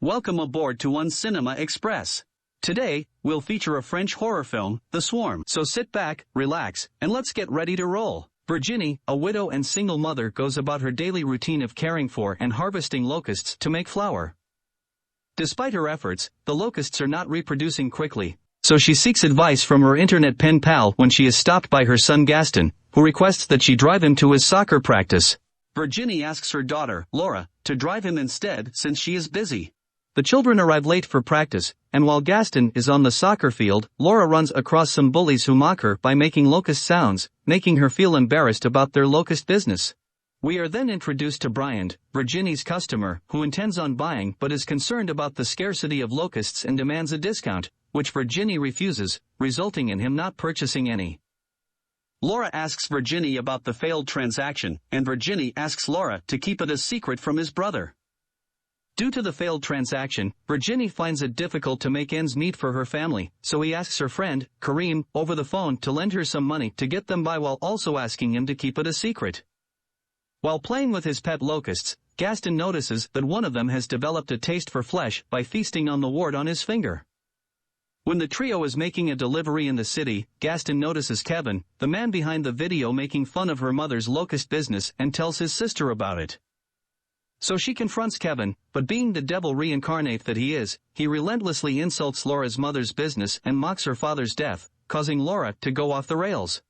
Welcome aboard to Uncinema Express. Today, we'll feature a French horror film, The Swarm. So sit back, relax, and let's get ready to roll. Virginie, a widow and single mother, goes about her daily routine of caring for and harvesting locusts to make flour. Despite her efforts, the locusts are not reproducing quickly, so she seeks advice from her internet pen pal when she is stopped by her son Gaston, who requests that she drive him to his soccer practice. Virginie asks her daughter, Laura, to drive him instead since she is busy. The children arrive late for practice, and while Gaston is on the soccer field, Laura runs across some bullies who mock her by making locust sounds, making her feel embarrassed about their locust business. We are then introduced to Brian, Virginie's customer, who intends on buying but is concerned about the scarcity of locusts and demands a discount, which Virginie refuses, resulting in him not purchasing any. Laura asks Virginie about the failed transaction, and Virginie asks Laura to keep it a secret from his brother. Due to the failed transaction, Virginie finds it difficult to make ends meet for her family, so he asks her friend, Kareem, over the phone to lend her some money to get them by while also asking him to keep it a secret. While playing with his pet locusts, Gaston notices that one of them has developed a taste for flesh by feasting on the wart on his finger. When the trio is making a delivery in the city, Gaston notices Kevin, the man behind the video, making fun of her mother's locust business and tells his sister about it. So she confronts Kevin, but being the devil reincarnate that he is, he relentlessly insults Laura's mother's business and mocks her father's death, causing Laura to go off the rails.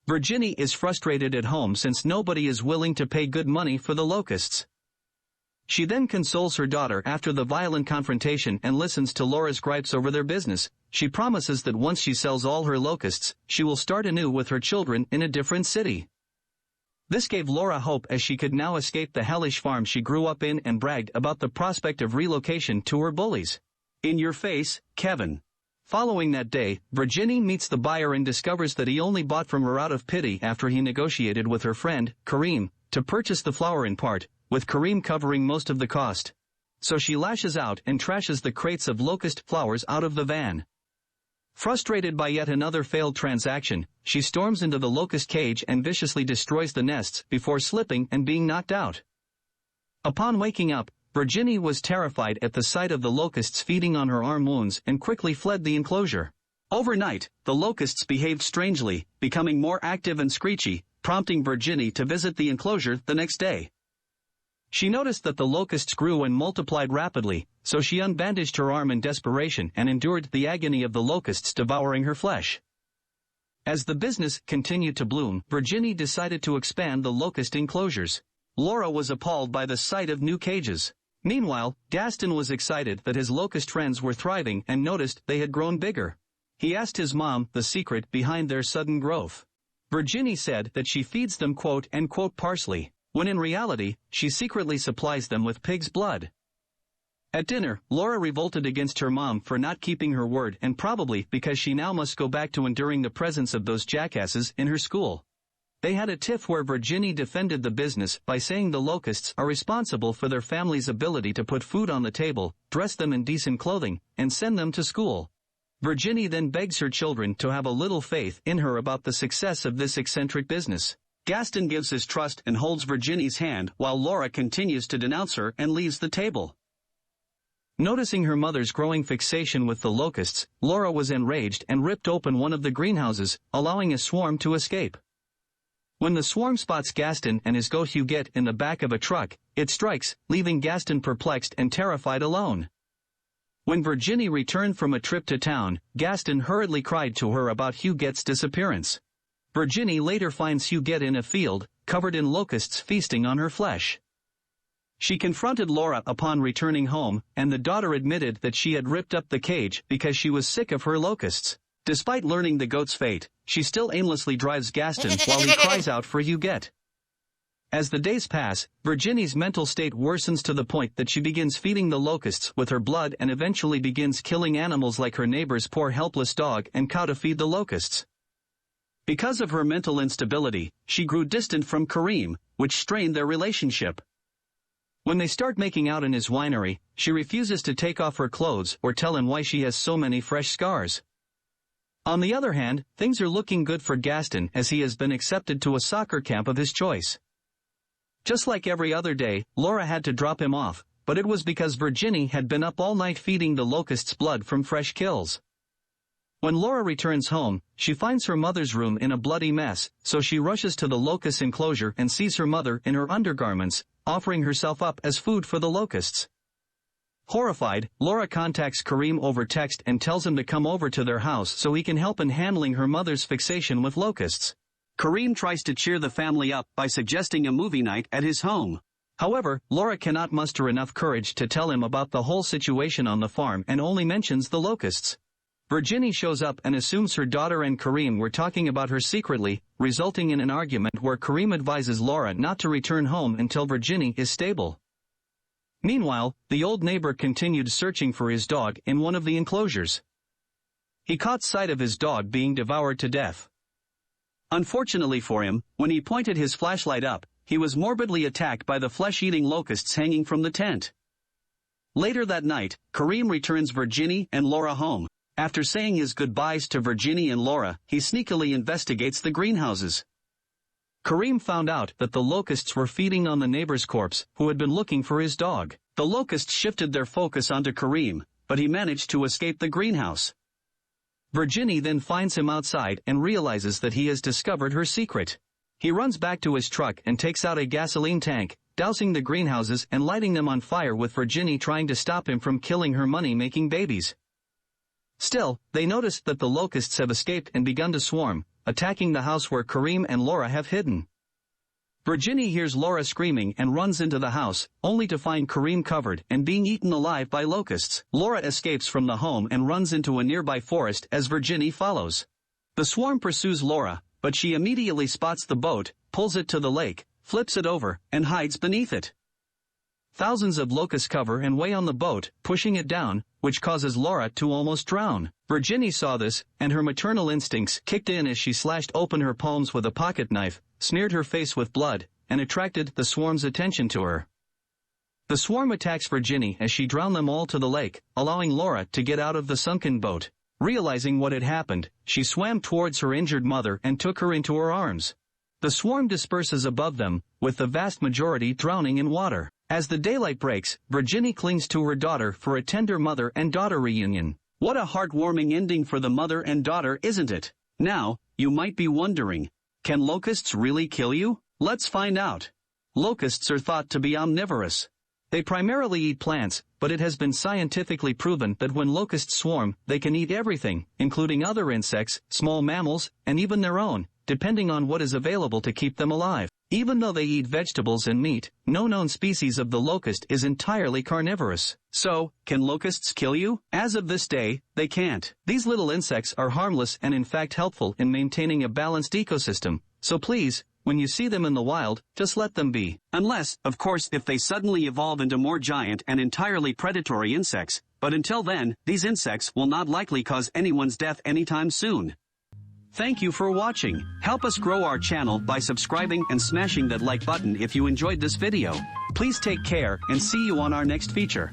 Virginie is frustrated at home since nobody is willing to pay good money for the locusts. She then consoles her daughter after the violent confrontation and listens to Laura's gripes over their business. She promises that once she sells all her locusts, she will start anew with her children in a different city. This gave Laura hope, as she could now escape the hellish farm she grew up in and bragged about the prospect of relocation to her bullies. In your face, Kevin. Following that day, Virginie meets the buyer and discovers that he only bought from her out of pity after he negotiated with her friend, Kareem, to purchase the flour in part, with Kareem covering most of the cost. So she lashes out and trashes the crates of locust flowers out of the van. Frustrated by yet another failed transaction, she storms into the locust cage and viciously destroys the nests before slipping and being knocked out. Upon waking up, Virginie was terrified at the sight of the locusts feeding on her arm wounds and quickly fled the enclosure. Overnight, the locusts behaved strangely, becoming more active and screechy, prompting Virginie to visit the enclosure the next day. She noticed that the locusts grew and multiplied rapidly, so she unbandaged her arm in desperation and endured the agony of the locusts devouring her flesh. As the business continued to bloom, Virginie decided to expand the locust enclosures. Laura was appalled by the sight of new cages. Meanwhile, Gaston was excited that his locust friends were thriving and noticed they had grown bigger. He asked his mom the secret behind their sudden growth. Virginie said that she feeds them quote-unquote parsley, when in reality, she secretly supplies them with pig's blood. At dinner, Laura revolted against her mom for not keeping her word, and probably because she now must go back to enduring the presence of those jackasses in her school. They had a tiff where Virginie defended the business by saying the locusts are responsible for their family's ability to put food on the table, dress them in decent clothing, and send them to school. Virginie then begs her children to have a little faith in her about the success of this eccentric business. Gaston gives his trust and holds Virginie's hand while Laura continues to denounce her and leaves the table. Noticing her mother's growing fixation with the locusts, Laura was enraged and ripped open one of the greenhouses, allowing a swarm to escape. When the swarm spots Gaston and his goat Huguette in the back of a truck, it strikes, leaving Gaston perplexed and terrified alone. When Virginie returned from a trip to town, Gaston hurriedly cried to her about Huguette's disappearance. Virginie later finds Huguette in a field, covered in locusts feasting on her flesh. She confronted Laura upon returning home, and the daughter admitted that she had ripped up the cage because she was sick of her locusts. Despite learning the goat's fate, she still aimlessly drives Gaston while he cries out for Huguette. As the days pass, Virginie's mental state worsens to the point that she begins feeding the locusts with her blood and eventually begins killing animals like her neighbor's poor helpless dog and cow to feed the locusts. Because of her mental instability, she grew distant from Kareem, which strained their relationship. When they start making out in his winery, she refuses to take off her clothes or tell him why she has so many fresh scars. On the other hand, things are looking good for Gaston as he has been accepted to a soccer camp of his choice. Just like every other day, Laura had to drop him off, but it was because Virginie had been up all night feeding the locusts blood from fresh kills. When Laura returns home, she finds her mother's room in a bloody mess, so she rushes to the locust enclosure and sees her mother in her undergarments, offering herself up as food for the locusts. Horrified, Laura contacts Kareem over text and tells him to come over to their house so he can help in handling her mother's fixation with locusts. Kareem tries to cheer the family up by suggesting a movie night at his home. However, Laura cannot muster enough courage to tell him about the whole situation on the farm and only mentions the locusts. Virginie shows up and assumes her daughter and Kareem were talking about her secretly, resulting in an argument where Kareem advises Laura not to return home until Virginie is stable. Meanwhile, the old neighbor continued searching for his dog in one of the enclosures. He caught sight of his dog being devoured to death. Unfortunately for him, when he pointed his flashlight up, he was morbidly attacked by the flesh-eating locusts hanging from the tent. Later that night, Kareem returns Virginie and Laura home. After saying his goodbyes to Virginie and Laura, he sneakily investigates the greenhouses. Kareem found out that the locusts were feeding on the neighbor's corpse, who had been looking for his dog. The locusts shifted their focus onto Kareem, but he managed to escape the greenhouse. Virginie then finds him outside and realizes that he has discovered her secret. He runs back to his truck and takes out a gasoline tank, dousing the greenhouses and lighting them on fire, with Virginie trying to stop him from killing her money-making babies. Still, they notice that the locusts have escaped and begun to swarm, attacking the house where Kareem and Laura have hidden. Virginie hears Laura screaming and runs into the house, only to find Kareem covered and being eaten alive by locusts. Laura escapes from the home and runs into a nearby forest as Virginie follows. The swarm pursues Laura, but she immediately spots the boat, pulls it to the lake, flips it over, and hides beneath it. Thousands of locusts cover and weigh on the boat, pushing it down, which causes Laura to almost drown. Virginie saw this, and her maternal instincts kicked in as she slashed open her palms with a pocket knife, smeared her face with blood, and attracted the swarm's attention to her. The swarm attacks Virginie as she drowned them all to the lake, allowing Laura to get out of the sunken boat. Realizing what had happened, she swam towards her injured mother and took her into her arms. The swarm disperses above them, with the vast majority drowning in water. As the daylight breaks, Virginie clings to her daughter for a tender mother and daughter reunion. What a heartwarming ending for the mother and daughter, isn't it? Now, you might be wondering, can locusts really kill you? Let's find out. Locusts are thought to be omnivorous. They primarily eat plants, but it has been scientifically proven that when locusts swarm, they can eat everything, including other insects, small mammals, and even their own, depending on what is available to keep them alive. Even though they eat vegetables and meat, no known species of the locust is entirely carnivorous. So, can locusts kill you? As of this day, they can't. These little insects are harmless and in fact helpful in maintaining a balanced ecosystem, so please, when you see them in the wild, just let them be. Unless, of course, if they suddenly evolve into more giant and entirely predatory insects, but until then, these insects will not likely cause anyone's death anytime soon. Thank you for watching. Help us grow our channel by subscribing and smashing that like button if you enjoyed this video. Please take care and see you on our next feature.